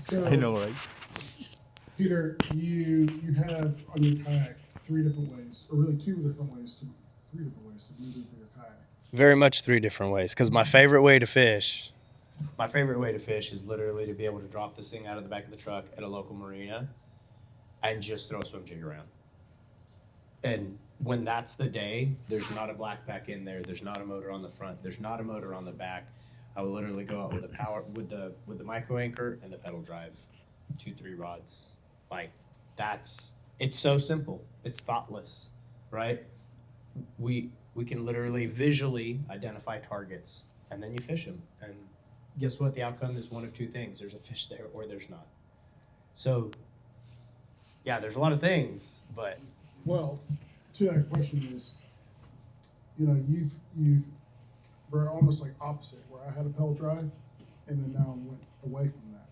So, I know, right? Peter, you have on your kayak three different ways, or really three different ways to maneuver your kayak. Very much three different ways, because my favorite way to fish is literally to be able to drop this thing out of the back of the truck at a local marina and just throw a swim jig around. And when that's the day, there's not a black pack in there, there's not a motor on the front, there's not a motor on the back. I will literally go out with the micro anchor and the pedal drive, 2-3 rods. Like it's so simple. It's thoughtless, right? We can literally visually identify targets, and then you fish them. And guess what? The outcome is one of two things: there's a fish there, or there's not. So, yeah, there's a lot of things, but well, to that question is, you've we're almost like opposite, where I had a pedal drive, and then now I went away from that.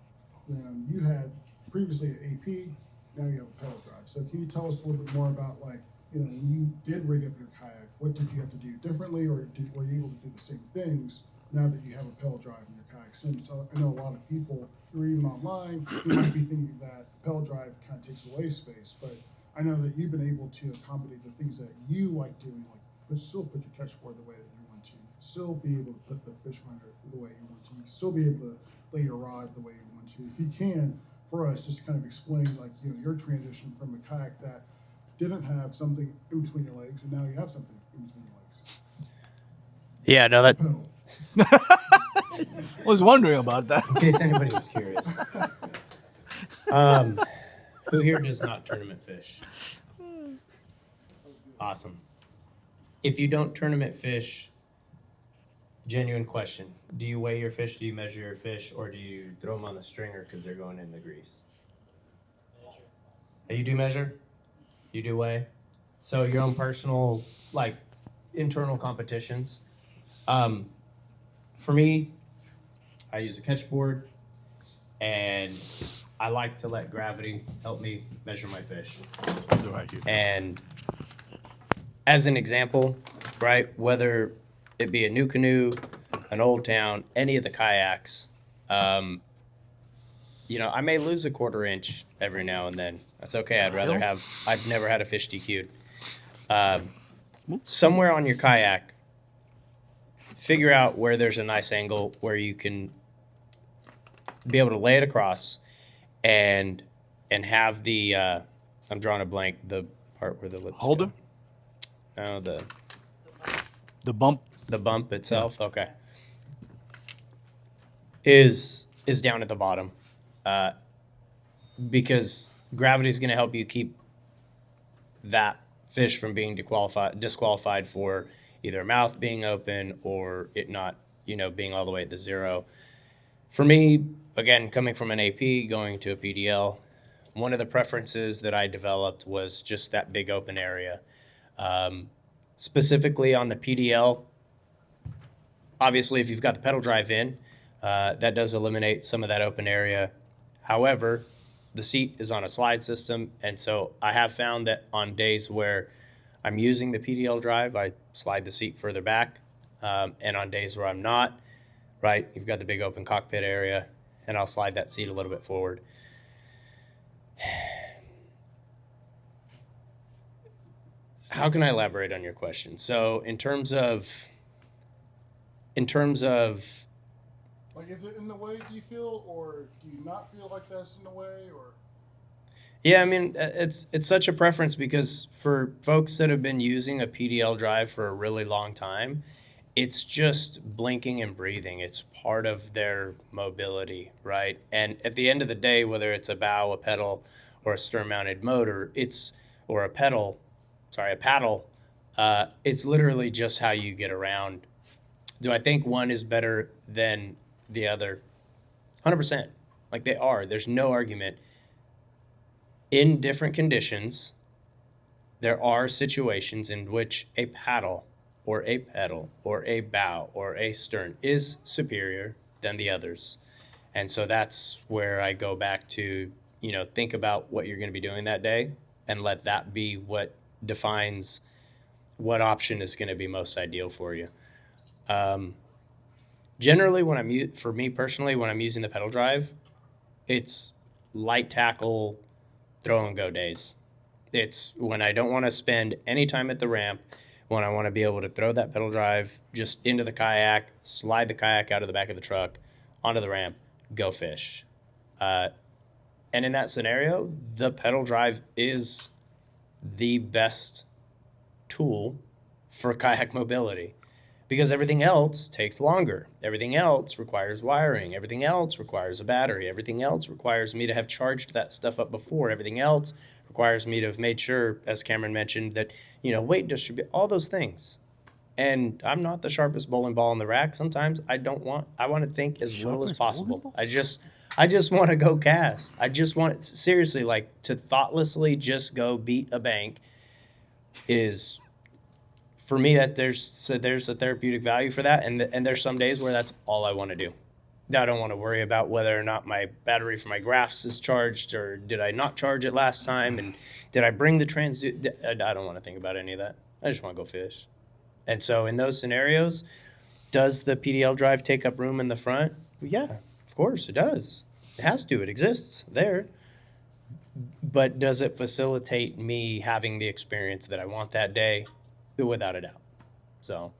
Then you had previously an AP, now you have a pedal drive. So can you tell us a little bit more about when you did rig up your kayak, what did you have to do differently, or were you able to do the same things now that you have a pedal drive in your kayak? Since I know a lot of people who are even online, who might be thinking that the pedal drive kind of takes away space, but I know that you've been able to accommodate the things that you like doing, like still put your catch board the way that you want to, still be able to put the fish finder the way you want to, still be able to lay your rod the way you want to. If you can, for us, just kind of explain your transition from a kayak that didn't have something in between your legs, and now you have something in between your legs. yeah, no, that. Pedal. I was wondering about that. In case anybody was curious, who here does not tournament fish? Awesome. If you don't tournament fish, genuine question: do you weigh your fish? Do you measure your fish, or do you throw them on the stringer because they're going in the grease? You do measure. You do weigh. So your own personal, internal competitions. For me, I use a catch board, and I like to let gravity help me measure my fish. Right here. And as an example, right, whether it be a new canoe, an old town, any of the kayaks, I may lose a 1/4 inch every now and then. That's okay. I've never had a fish DQ'd. Somewhere on your kayak, figure out where there's a nice angle where you can be able to lay it across and have the, I'm drawing a blank, the part where the lips Holder? go. No, The bump. the bump itself. Yeah. Okay. Is down at the bottom, because gravity is going to help you keep that fish from being disqualified for either mouth being open or it not, being all the way at the zero. For me, again, coming from an AP going to a PDL, one of the preferences that I developed was just that big open area. Specifically on the PDL, obviously, if you've got the pedal drive in, that does eliminate some of that open area. However, the seat is on a slide system, and so I have found that on days where I'm using the PDL drive, I slide the seat further back, and on days where I'm not, right, you've got the big open cockpit area, and I'll slide that seat a little bit forward. How can I elaborate on your question? So in terms of like, is it in the way, do you feel, or do you not feel like that's in the way, or? Yeah, I mean, it's such a preference, because for folks that have been using a PDL drive for a really long time, it's just blinking and breathing. It's part of their mobility, right? And at the end of the day, whether it's a bow, a pedal, or a stern-mounted motor, or a paddle, it's literally just how you get around. Do I think one is better than the other? 100%. Like, they are. There's no argument. In different conditions, there are situations in which a paddle or a pedal or a bow or a stern is superior than the others. And so that's where I go back to, think about what you're going to be doing that day and let that be what defines what option is going to be most ideal for you. Generally, for me personally, when I'm using the pedal drive, It's light tackle, throw and go days. It's when I don't want to spend any time at the ramp, when I want to be able to throw that pedal drive just into the kayak, slide the kayak out of the back of the truck, onto the ramp, go fish. And in that scenario, the pedal drive is the best tool for kayak mobility because everything else takes longer. Everything else requires wiring. Everything else requires a battery. Everything else requires me to have charged that stuff up before. Everything else requires me to have made sure, as Cameron mentioned, that, weight distribute, all those things. And I'm not the sharpest bowling ball in the rack. Sometimes I want to think as little as Sharpest bowling possible. ball? I just want to go cast. I just want, seriously, like, to thoughtlessly just go beat a bank is, for me, that there's a therapeutic value for that. And there's some days where that's all I want to do. I don't want to worry about whether or not my battery for my graphs is charged, or did I not charge it last time, and did I bring the I don't want to think about any of that. I just want to go fish. And so in those scenarios, does the PDL drive take up room in the front? Yeah, of course it does. It has to. It exists there. But does it facilitate me having the experience that I want that day? Without a doubt. So